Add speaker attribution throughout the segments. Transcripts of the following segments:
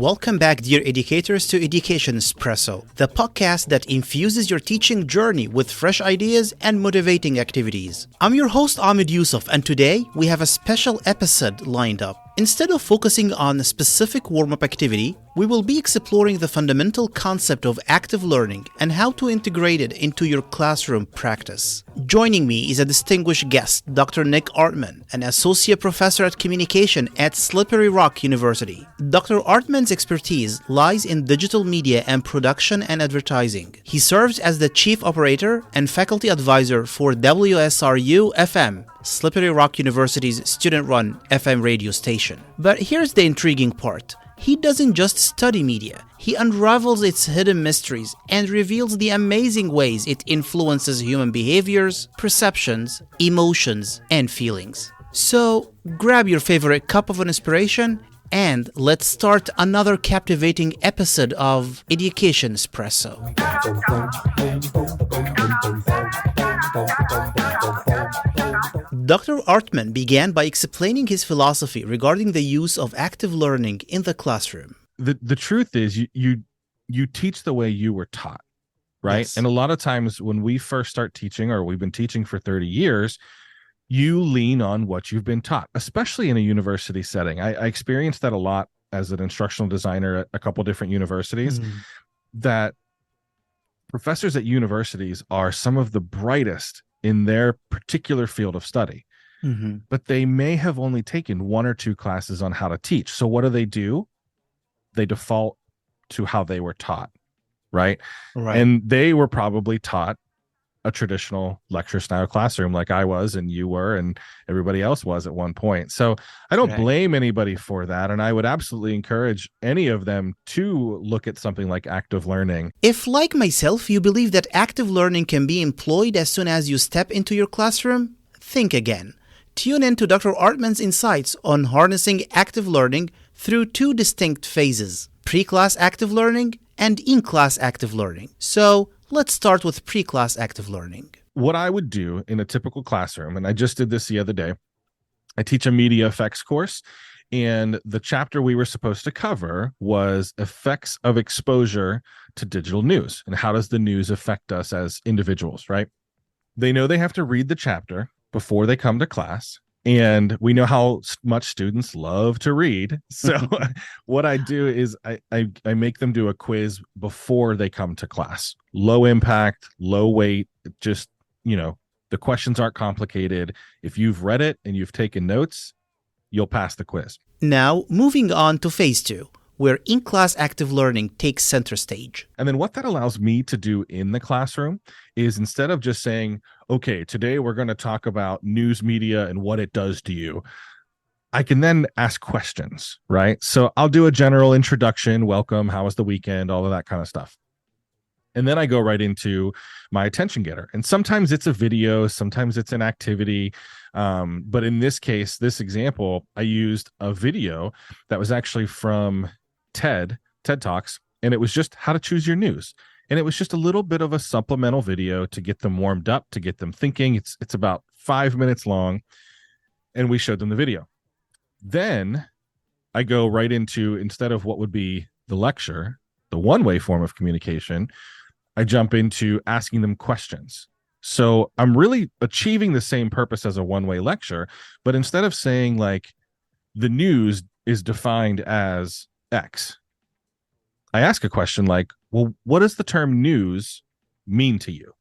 Speaker 1: Welcome back, dear educators, to Education Espresso, the podcast that infuses your teaching journey with fresh ideas and motivating activities. I'm your host, Ahmed Yusuf, and today we have a special episode lined up. Instead of focusing on a specific warm-up activity, we will be exploring the fundamental concept of active learning and how to integrate it into your classroom practice. Joining me is a distinguished guest, Dr. Nick Artman, an associate professor at communication at Slippery Rock University. Dr. Artman's expertise lies in digital media and production and advertising. He serves as the chief operator and faculty advisor for WSRU-FM, Slippery Rock University's student-run FM radio station. But here's the intriguing part. He doesn't just study media, he unravels its hidden mysteries and reveals the amazing ways it influences human behaviors, perceptions, emotions, and feelings. So, grab your favorite cup of inspiration and let's start another captivating episode of Education Espresso. Dr. Artman began by explaining his philosophy regarding the use of active learning in the classroom.
Speaker 2: The truth is you teach the way you were taught, right? Yes. And a lot of times when we first start teaching, or we've been teaching for 30 years, you lean on what you've been taught, especially in a university setting. I experienced that a lot as an instructional designer at a couple different universities, that professors at universities are some of the brightest in their particular field of study, but they may have only taken one or two classes on how to teach. So what do? They default to how they were taught, right? And they were probably taught a traditional lecture style classroom like I was and you were and everybody else was at one point. So I don't blame anybody for that. And I would absolutely encourage any of them to look at something like active learning.
Speaker 1: If, like myself, you believe that active learning can be employed as soon as you step into your classroom, think again. Tune in to Dr. Artman's insights on harnessing active learning through two distinct phases: pre-class active learning and in-class active learning. So, let's start with pre-class active learning.
Speaker 2: What I would do in a typical classroom, and I just did this the other day, I teach a media effects course, and the chapter we were supposed to cover was effects of exposure to digital news, and how does the news affect us as individuals, right? They know they have to read the chapter before they come to class, and we know how much students love to read. So what I do is I make them do a quiz before they come to class. Low impact, low weight, just, the questions aren't complicated. If you've read it and you've taken notes, you'll pass the quiz.
Speaker 1: Now, moving on to phase 2, where in-class active learning takes center stage.
Speaker 2: And then what that allows me to do in the classroom is, instead of just saying, okay, today we're going to talk about news media and what it does to you, I can then ask questions, right? So I'll do a general introduction, welcome, how was the weekend, all of that kind of stuff. And then I go right into my attention getter. And sometimes it's a video, sometimes it's an activity. But in this case, this example, I used a video that was actually from TED Talks, and it was just how to choose your news. And it was just a little bit of a supplemental video to get them warmed up, to get them thinking. It's about 5 minutes long, and we showed them the video. Then I go right into, instead of what would be the lecture, the one-way form of communication, I jump into asking them questions. So I'm really achieving the same purpose as a one-way lecture, but instead of saying like the news is defined as X, I ask a question like, well, what does the term news mean to you?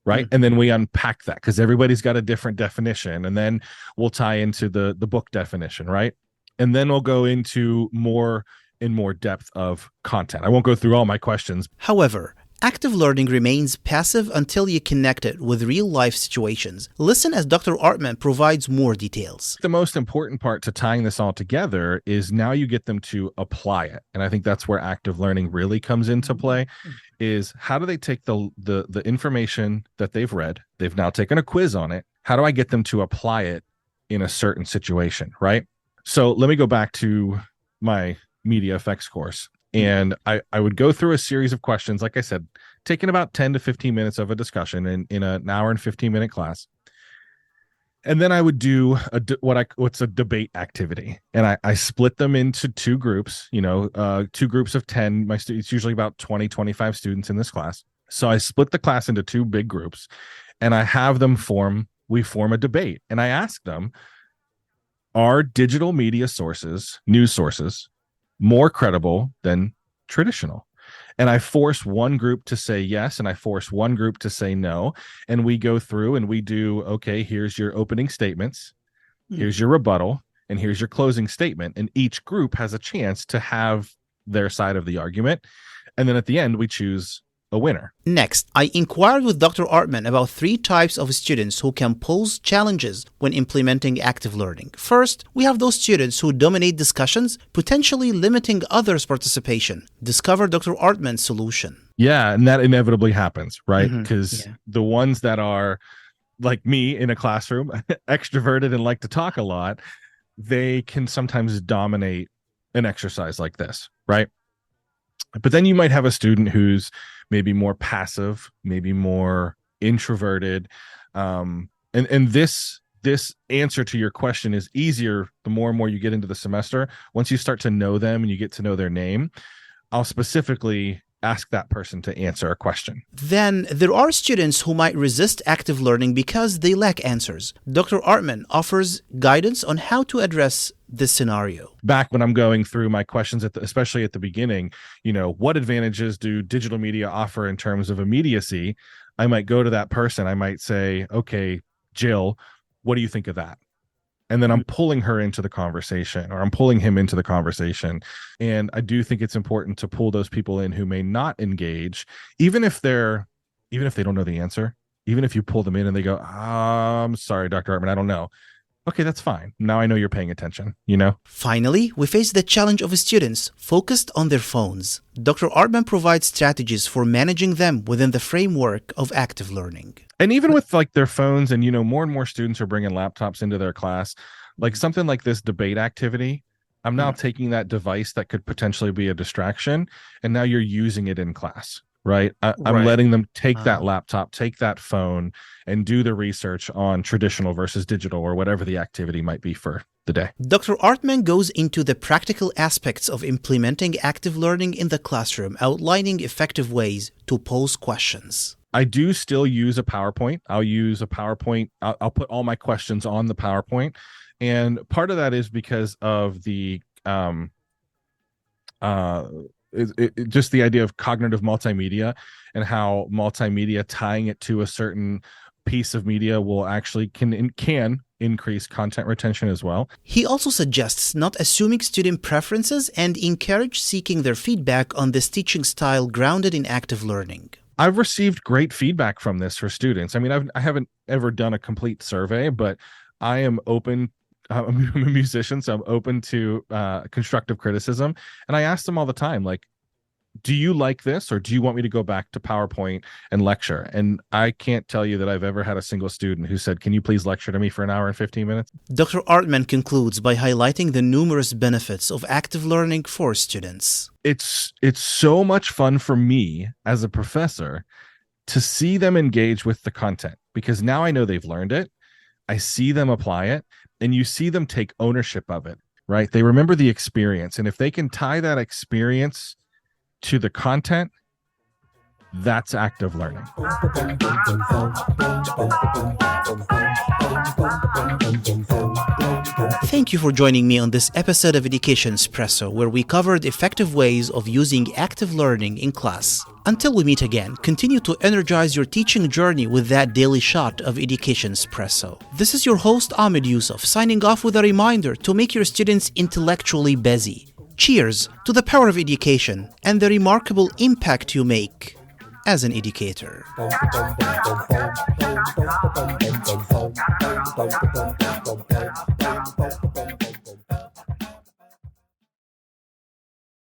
Speaker 2: Right. And then we unpack that, because everybody's got a different definition. And then we'll tie into the book definition. Right. And then we'll go into more depth of content. I won't go through all my questions.
Speaker 1: However, active learning remains passive until you connect it with real-life situations. Listen as Dr. Artman provides more details.
Speaker 2: The most important part to tying this all together is now you get them to apply it. And I think that's where active learning really comes into play, is how do they take the information that they've read, they've now taken a quiz on it, how do I get them to apply it in a certain situation, right? So let me go back to my media effects course. And I would go through a series of questions, like I said, taking about 10 to 15 minutes of a discussion in an hour and 15-minute class. And then I would do what's a debate activity, and I split them into two groups. Two groups of 10. It's usually about 20-25 students in this class. So I split the class into two big groups, and I have them form a debate, and I ask them, are digital media sources, news sources, more credible than traditional? And I force one group to say yes, and I force one group to say no. And we go through and we do, okay, here's your opening statements, here's your rebuttal, and here's your closing statement. And each group has a chance to have their side of the argument. And then at the end, we choose a winner.
Speaker 1: Next, I inquired with Dr. Artman about 3 types of students who can pose challenges when implementing active learning. First, we have those students who dominate discussions, potentially limiting others' participation. Discover Dr. Artman's solution.
Speaker 2: Yeah, and that inevitably happens, right? Because the ones that are like me in a classroom, extroverted and like to talk a lot, they can sometimes dominate an exercise like this, right? But then you might have a student who's maybe more passive, maybe more introverted. And this answer to your question is easier the more and more you get into the semester. Once you start to know them and you get to know their name, I'll specifically ask that person to answer a question.
Speaker 1: Then there are students who might resist active learning because they lack answers. Dr. Artman offers guidance on how to address this scenario.
Speaker 2: Back when I'm going through my questions, especially at the beginning, what advantages do digital media offer in terms of immediacy? I might go to that person. I might say, okay, Jill, what do you think of that? And then I'm pulling her into the conversation, or I'm pulling him into the conversation. And I do think it's important to pull those people in who may not engage, even if they don't know the answer, even if you pull them in and they go, I'm sorry, Dr. Artman, I don't know. Okay, that's fine. Now I know you're paying attention, Finally, we face the challenge of students focused on their phones. Dr. Artman provides strategies for managing them within the framework of active learning. And even with like their phones and, more and more students are bringing laptops into their class, like something like this debate activity, I'm now taking that device that could potentially be a distraction, and now you're using it in class. Right. I'm letting them take that laptop, take that phone, and do the research on traditional versus digital, or whatever the activity might be for the day.
Speaker 1: Dr. Artman goes into the practical aspects of implementing active learning in the classroom, outlining effective ways to pose questions.
Speaker 2: I do still use a PowerPoint. I'll use a PowerPoint. I'll put all my questions on the PowerPoint. And part of that is because of the just the idea of cognitive multimedia, and how multimedia tying it to a certain piece of media will actually can increase content retention as well.
Speaker 1: He also suggests not assuming student preferences and encourage seeking their feedback on this teaching style grounded in active learning.
Speaker 2: I've received great feedback from this for students. I mean, I haven't ever done a complete survey, but I am open. I'm a musician, so I'm open to constructive criticism. And I ask them all the time, like, do you like this, or do you want me to go back to PowerPoint and lecture? And I can't tell you that I've ever had a single student who said, can you please lecture to me for an hour and 15 minutes?
Speaker 1: Dr. Artman concludes by highlighting the numerous benefits of active learning for students.
Speaker 2: It's so much fun for me as a professor to see them engage with the content, because now I know they've learned it. I see them apply it, and you see them take ownership of it, right? They remember the experience. And if they can tie that experience to the content, that's active learning.
Speaker 1: Thank you for joining me on this episode of Education Espresso, where we covered effective ways of using active learning in class. Until we meet again, continue to energize your teaching journey with that daily shot of Education Espresso. This is your host, Ahmed Yusuf, signing off with a reminder to make your students intellectually busy. Cheers to the power of education and the remarkable impact you make as an educator.